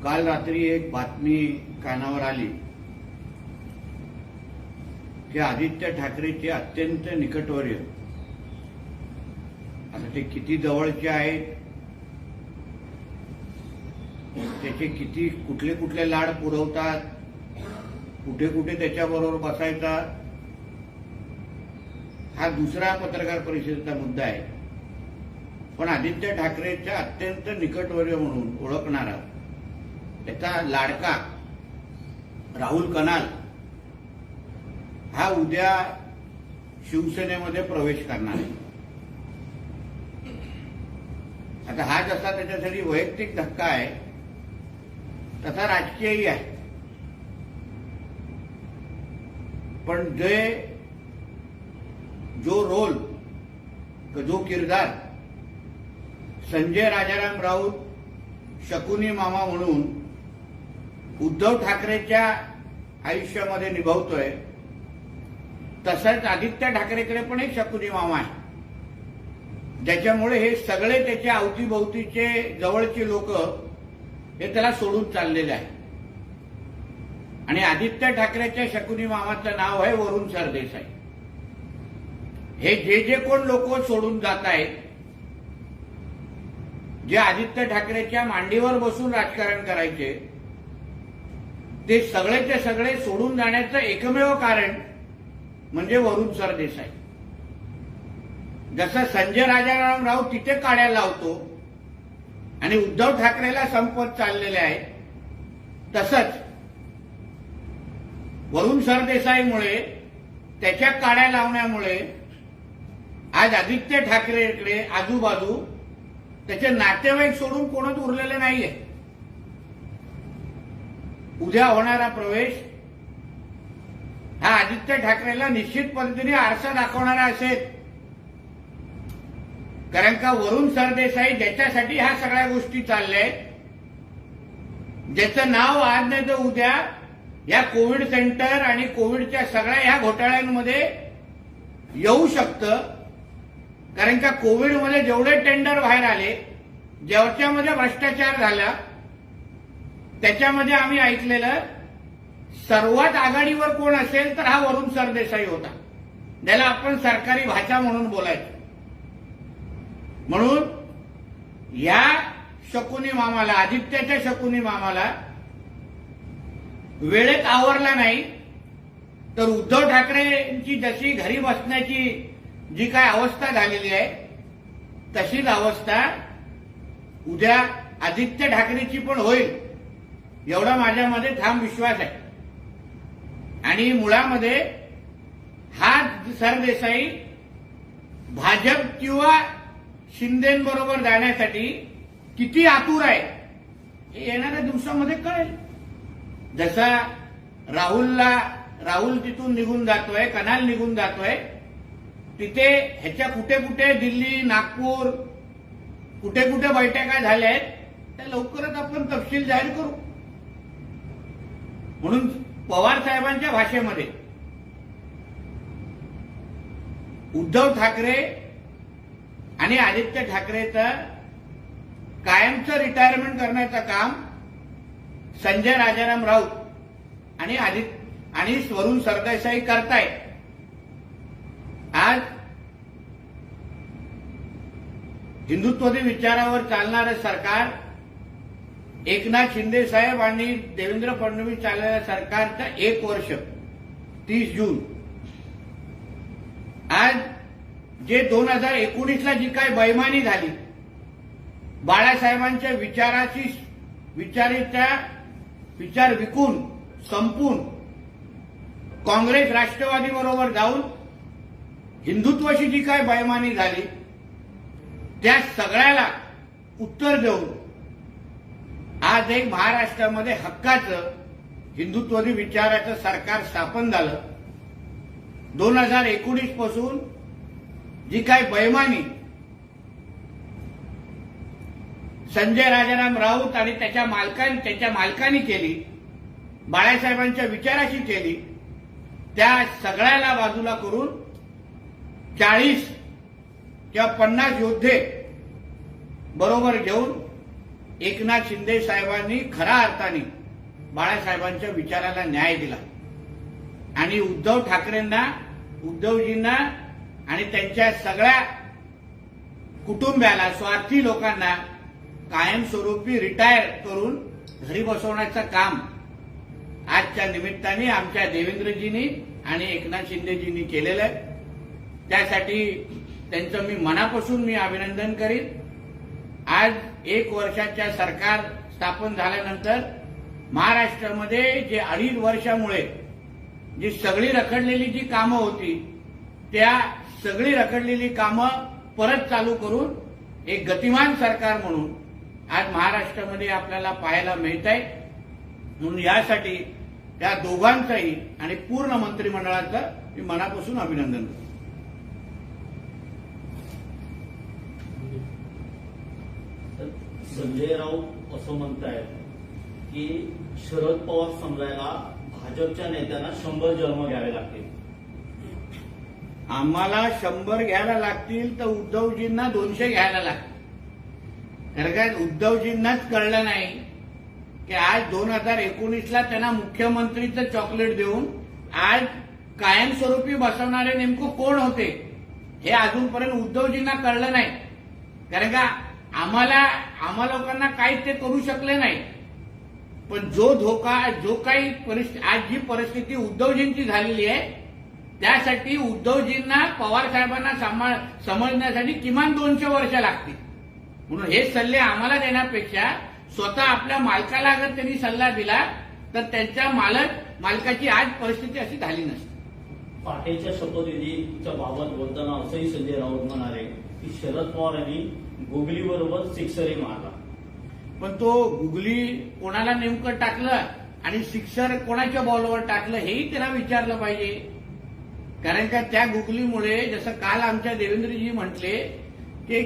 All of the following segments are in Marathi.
काल रात्री एक बातमी कानावर आली की आदित्य ठाकरेचे अत्यंत निकटवर्य, आता ते किती जवळचे आहेत, त्याचे किती कुठले कुठले लाड पुरवतात, कुठे कुठे त्याच्याबरोबर बसायचा, हा दुसरा पत्रकार परिषदेचा मुद्दा आहे. पण आदित्य ठाकरेच्या अत्यंत निकटवर्य म्हणून ओळखणारा त्याचा लाडका राहुल कनाल हा उद्या शिवसेनेमध्ये प्रवेश करणार आहे. आता हा जसा त्याच्यासाठी वैयक्तिक धक्का आहे तसा राजकीयही आहे. पण जो रोल, जो किरदार संजय राजाराम राऊत शकुनी मामा म्हणून उद्धव ठाकरेच्या आयुष्यामध्ये निभावतोय, तसंच आदित्य ठाकरेकडे पण एक शकुनी मामा आहे, ज्याच्यामुळे हे सगळे त्याच्या अवतीभोवतीचे जवळचे लोक हे त्याला सोडून चाललेले आहे. आणि आदित्य ठाकरेच्या शकुनी मामाचं नाव आहे वरुण सरदेसाई. हे जे कोण लोक सोडून जात आहेत, जे आदित्य ठाकरेच्या मांडीवर बसून राजकारण करायचे, ते सगळेचे सगळे सोडून जाण्याचं एकमेव कारण म्हणजे वरुण सरदेसाई. जसं संजय राजाराम राऊत तिथे काड्या लावतो आणि उद्धव ठाकरेला संपत चाललेले आहे, तसंच वरुण सरदेसाईमुळे, त्याच्या काड्या लावण्यामुळे आज आदित्य ठाकरेकडे आजूबाजू त्याचे नातेवाईक सोडून कोणच उरलेले नाहीये. उद्या होणारा प्रवेश हा आदित्य ठाकरेला निश्चित पद्धतीने आरसा दाखवणारा असेल. कारण का वरुण सरदेसाई ज्याच्यासाठी ह्या सगळ्या गोष्टी चालल्या आहेत, ज्याचं नाव आज नाही तर उद्या या कोविड सेंटर आणि कोविडच्या सगळ्या ह्या घोटाळ्यांमध्ये येऊ शकतं. कारण का कोविडमध्ये जेवढे टेंडर बाहेर आले, ज्याच्यामध्ये भ्रष्टाचार झाला, त्याच्यामध्ये आम्ही ऐकलेलं सर्वात आघाडीवर कोण असेल तर हा वरुण सरदेसाई होता, ज्याला आपण सरकारी भाषा म्हणून बोलायचो. म्हणून या शकुनी मामाला, आदित्याच्या शकुनी मामाला वेळेत आवरला नाही तर उद्धव ठाकरेंची जशी घरी बसण्याची जी काय अवस्था झालेली आहे, तशीच अवस्था उद्या आदित्य ठाकरेची पण होईल, एवढा माझ्यामध्ये ठाम विश्वास आहे. आणि मुळामध्ये हा सरदेसाई भाजप किंवा शिंदेबरोबर जाण्यासाठी किती आतुर आहे हे येणाऱ्या दिवसामध्ये कळेल. जसा राहुल तिथून निघून जातोय, कनाल निघून जातोय, तिथे ह्याच्या कुठे कुठे दिल्ली, नागपूर, कुठे कुठे बैठका झाल्या आहेत, त्या लवकरच आपण तपशील जाहीर करू. म्हणून पवार साहेबांच्या भाषेमध्ये उद्धव ठाकरे आणि आदित्य ठाकरेचं कायमचं रिटायरमेंट करण्याचं काम संजय राजाराम राऊत आणि वरुण सरदेसाई करतायत. आज हिंदुत्ववादी विचारावर चालणारं सरकार, एकनाथ शिंदे साहेब आणि देवेंद्र फडणवीस चाललेल्या सरकारचं 1 वर्ष 30 जून, आज जे 2019ला जी काय बैमानी झाली, बाळासाहेबांच्या विचार विकून संपून काँग्रेस राष्ट्रवादी बरोबर जाऊन हिंदुत्वाशी जी काय बैमानी झाली, त्या सगळ्याला उत्तर देऊन आज एक महाराष्ट्रामध्ये हक्काचं हिंदुत्ववादी विचाराचं सरकार स्थापन झालं. 2019 पासून जी काय बैमानी संजय राजाराम राऊत आणि त्याच्या मालकांनी केली, बाळासाहेबांच्या विचाराशी केली, त्या सगळ्याला बाजूला करून 40 किंवा 50 योद्धे बरोबर घेऊन एकनाथ शिंदे साहेबांनी खऱ्या अर्थाने बाळासाहेबांच्या विचाराला न्याय दिला आणि उद्धव ठाकरेंना, उद्धवजींना आणि त्यांच्या सगळ्या कुटुंबाला, स्वार्थी लोकांना कायमस्वरूपी रिटायर करून घरी बसवण्याचं काम आजच्या निमित्ताने आमच्या देवेंद्रजींनी आणि एकनाथ शिंदेजींनी केलेलं आहे. त्यासाठी त्यांचं मी मनापासून अभिनंदन करीन. आज 1 वर्षाच्या सरकार स्थापन झाल्यानंतर महाराष्ट्रामध्ये जे 2.5 वर्षामुळे जी सगळी रखडलेली जी कामं होती, त्या सगळी रखडलेली कामं परत चालू करून एक गतिमान सरकार म्हणून आज महाराष्ट्रामध्ये आपल्याला पाहायला मिळत आहे. म्हणून यासाठी त्या दोघांचंही आणि पूर्ण मंत्रिमंडळाचं मी मनापासून अभिनंदन करतो. संजय राऊत असं म्हणतायत की शरद पवार समजायला भाजपच्या नेत्यांना 100 जन्म घ्यावे लागतील. आम्हाला 100 घ्यायला लागतील तर उद्धवजींना 200 घ्यायला लागतील. कारण काय उद्धवजींनाच कळलं नाही की आज 2019ला त्यांना मुख्यमंत्रीचं चॉकलेट देऊन आज कायमस्वरूपी बसवणारे नेमकं कोण होते हे अजूनपर्यंत उद्धवजींना कळलं नाही. कारण का आम्हा लोकांना काही ते करू शकले नाही. पण जो धोका, जो काही परिस्थिती, आज जी परिस्थिती उद्धवजींची झालेली आहे त्यासाठी उद्धवजींना, पवार साहेबांना समजण्यासाठी किमान 200 वर्ष लागतील. म्हणून हे सल्ले आम्हाला देण्यापेक्षा स्वतः आपल्या मालकाला अगर त्यांनी सल्ला दिला तर त्यांच्या मालकाची आज परिस्थिती अशी झाली नसते. पाटीलच्या शपथविधीच्या बाबत बोलताना असंही संजय राऊत म्हणाले की शरद पवार यांनी गुगली बरोबर सिक्सरही मारला. पण तो गुगली कोणाला नेमकं टाकलं आणि सिक्सर कोणाच्या बॉलवर टाकलं हेही त्याला विचारलं पाहिजे. कारण का त्या गुगलीमुळे, जसं काल आमच्या देवेंद्रजी म्हटले की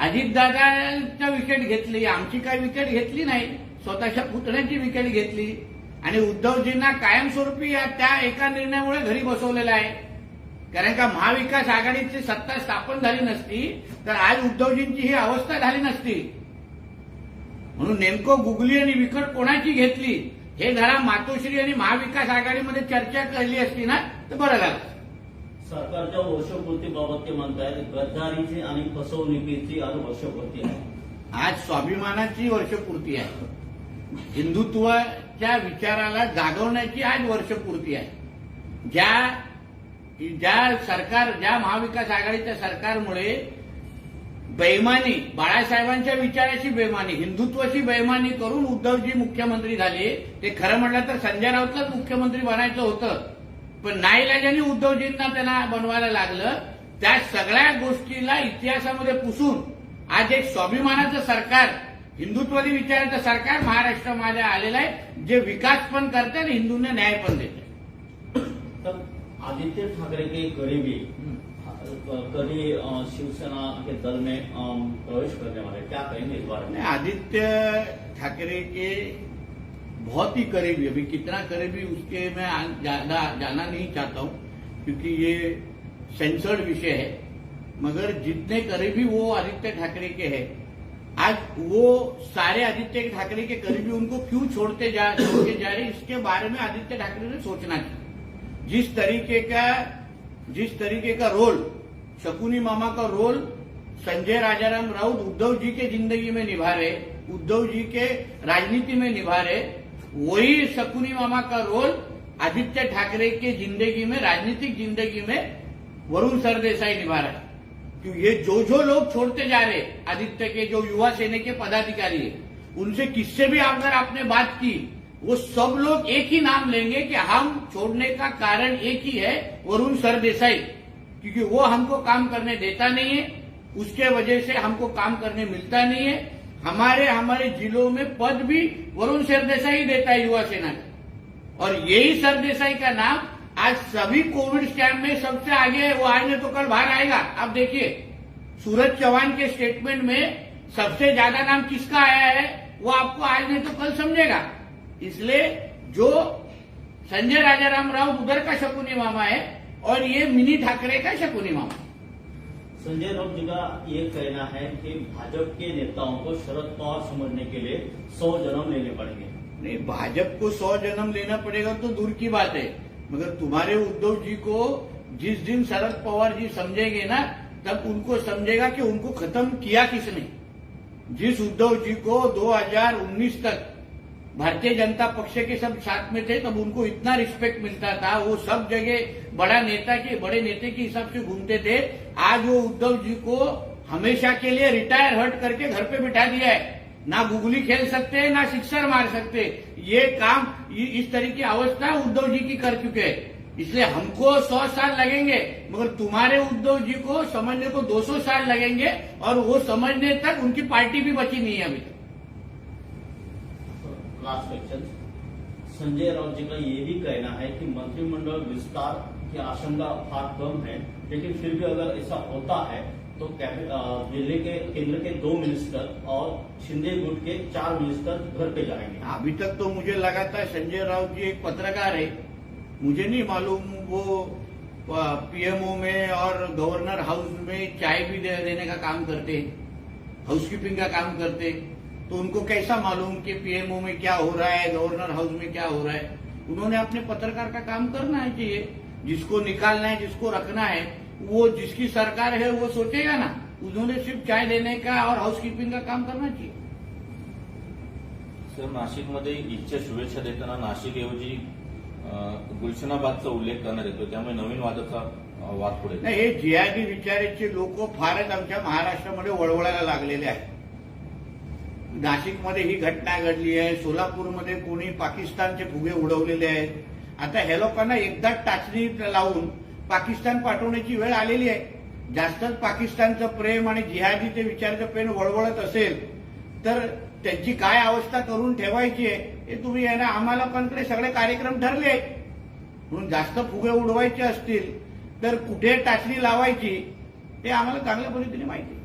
अजितदादांच्या विकेट घेतली, आमची काही विकेट घेतली नाही, स्वतःच्या पुतण्याची विकेट घेतली आणि उद्धवजींना कायमस्वरूपी त्या एका निर्णयामुळे घरी बसवलेलं आहे. कारण का महाविकास आघाडीची सत्ता स्थापन झाली नसती तर आज उद्धवजींची ही अवस्था झाली नसती. म्हणून नेमकं गुगली आणि विकेट कोणाची घेतली हे जरा मातोश्री आणि महाविकास आघाडीमध्ये चर्चा केली असती ना तर बरं झालं. सरकारच्या वर्षपूर्तीबाबत ते म्हणतायत गद्दारीची आणि फसवणुकीची आज वर्षपूर्ती आहे. आज स्वाभिमानाची वर्षपूर्ती आहे. हिंदुत्वाच्या विचाराला जागवण्याची आज वर्षपूर्ती आहे. ज्या महाविकास आघाडीच्या सरकारमुळे बेईमानी, बाळासाहेबांच्या विचाराची बेईमानी, हिंदुत्वाची बेईमानी करून उद्धवजी मुख्यमंत्री झाले. ते खरं म्हटलं तर संजय राऊतलाच मुख्यमंत्री बनायचं होतं, पण नाईलाजाने उद्धवजींना त्यांना बनवायला लागलं. त्या सगळ्या गोष्टीला इतिहासामध्ये पुसून आज एक स्वाभिमानाचं सरकार, हिंदुत्वादी विचाराचं सरकार महाराष्ट्रामध्ये आलेलं आहे, जे विकास पण करते आणि हिंदूंना न्याय पण देते. तर आदित्य ठाकरे की गरीबी कभी शिवसेना के दल में प्रवेश करने वाले, क्या कहेंगे इस बारे में? आदित्य ठाकरे के बहुत ही करीबी, अभी कितना करीबी उसके मैं ज्यादा जाना नहीं चाहता हूं क्योंकि ये सेंसर्ड विषय है, मगर जितने करीबी वो आदित्य ठाकरे के हैं, आज वो सारे आदित्य ठाकरे के करीबी उनको क्यों छोड़ते जा रहे, इसके बारे में आदित्य ठाकरे ने सोचना चाहिए. जिस तरीके का रोल शकुनी मामा का रोल संजय राजाराम राउत उद्धव जी के जिंदगी में निभा रहे, उद्धव जी के राजनीति में निभा रहे, वही शकुनी मामा का रोल आदित्य ठाकरे के जिंदगी में, राजनीतिक जिंदगी में वरुण सरदेसाई निभा रहा है. क्यों ये जो लोग छोड़ते जा रहे, आदित्य के जो युवा सेना के पदाधिकारी है, उनसे किससे भी अगर आपने बात की, वो सब लोग एक ही नाम लेंगे कि हम छोड़ने का कारण एक ही है, वरुण सरदेसाई, क्योंकि वो हमको काम करने देता नहीं है, उसके वजह से हमको काम करने मिलता नहीं है. हमारे जिलों में पद भी वरुण सरदेसाई देता है युवा सेना का, और यही सरदेसाई का नाम आज सभी कोविड स्कैम में सबसे आगे है. वो आज नहीं तो कल बाहर आएगा. आप देखिए सूरज चौहान के स्टेटमेंट में सबसे ज्यादा नाम किसका आया है, वो आपको आज नहीं तो कल समझेगा. इसलिए जो संजय राजाराम राउत उधर का शकुनी मामा है और ये मिनी ठाकरे का शकुनी मामा. संजय राउत जी का ये कहना है कि भाजपा के नेताओं को शरद पवार समझने के लिए 100 जन्म लेने पड़ेंगे। नहीं, भाजपा को 100 जन्म लेना पड़ेगा तो दूर की बात है, मगर तुम्हारे उद्धव जी को जिस दिन शरद पवार जी समझेंगे ना, तब उनको समझेगा कि उनको खत्म किया किसने। जिस उद्धव जी को 2019 तक भारतीय जनता पक्ष के सब साथ में थे, तब उनको इतना रिस्पेक्ट मिलता था, वो सब जगह बड़े नेता के हिसाब से घूमते थे। आज वो उद्धव जी को हमेशा के लिए रिटायर हट करके घर पे बिठा दिया है। ना गुगली खेल सकते, ना सिक्सर मार सकते। ये काम, इस तरह की अवस्था उद्धव जी की कर चुके हैं। इसलिए हमको 100 साल लगेंगे, मगर तुम्हारे उद्धव जी को समझने को 200 साल लगेंगे, और वो समझने तक उनकी पार्टी भी बची नहीं है अभी तक। लास्ट क्वेश्चन, संजय राउत जी का ये भी कहना है कि मंत्रिमंडल विस्तार की आशंका बहुत कम है, लेकिन फिर भी अगर ऐसा होता है तो दिल्ली के केंद्र के 2 मिनिस्टर और शिंदे गुट के 4 मिनिस्टर घर पे जाएंगे। अभी तक तो मुझे लगा था संजय राउत जी एक पत्रकार है, मुझे नहीं मालूम वो पीएमओ में और गवर्नर हाउस में चाय भी देने का काम करते, हाउसकीपिंग का काम करते। तो उनको कैसा मालूम कि पीएमओ में क्या हो रहा है, गवर्नर हाउस में क्या हो रहा है। उन्होंने अपने पत्रकार का काम करना है चाहिए, जिसको निकालना है, जिसको रखना है, वो जिसकी सरकार है वो सोचेगा ना। उन्होंने सिर्फ चाय देने का और हाउसकीपिंग का काम करना चाहिए। सर, नाशिकमध्ये ईदच्या शुभेच्छा देताना नाशिकऐवजी गुलशनाबादचा उल्लेख करण्यात येतो, त्यामुळे नवीन वादाचा वाद पुढे नाही, हे जिहादी विचाराचे लोक फारच आमच्या महाराष्ट्रामध्ये वळवळायला लागलेले आहेत। नाशिकमध्ये ही घटना घडली आहे, सोलापूरमध्ये कोणी पाकिस्तानचे फुगे उडवलेले आहेत। आता ह्या लोकांना एकदाच टाचणी लावून पाकिस्तान पाठवण्याची वेळ आलेली आहे। जास्तच पाकिस्तानचं प्रेम आणि जिहादीचे विचाराचं प्रेम वळवळत असेल तर त्यांची काय अवस्था करून ठेवायची आहे हे तुम्ही आहे ना, आम्हाला पण सगळे कार्यक्रम ठरले। म्हणून जास्त फुगे उडवायचे असतील तर कुठे टाचणी लावायची हे आम्हाला चांगल्या पद्धतीने माहिती आहे।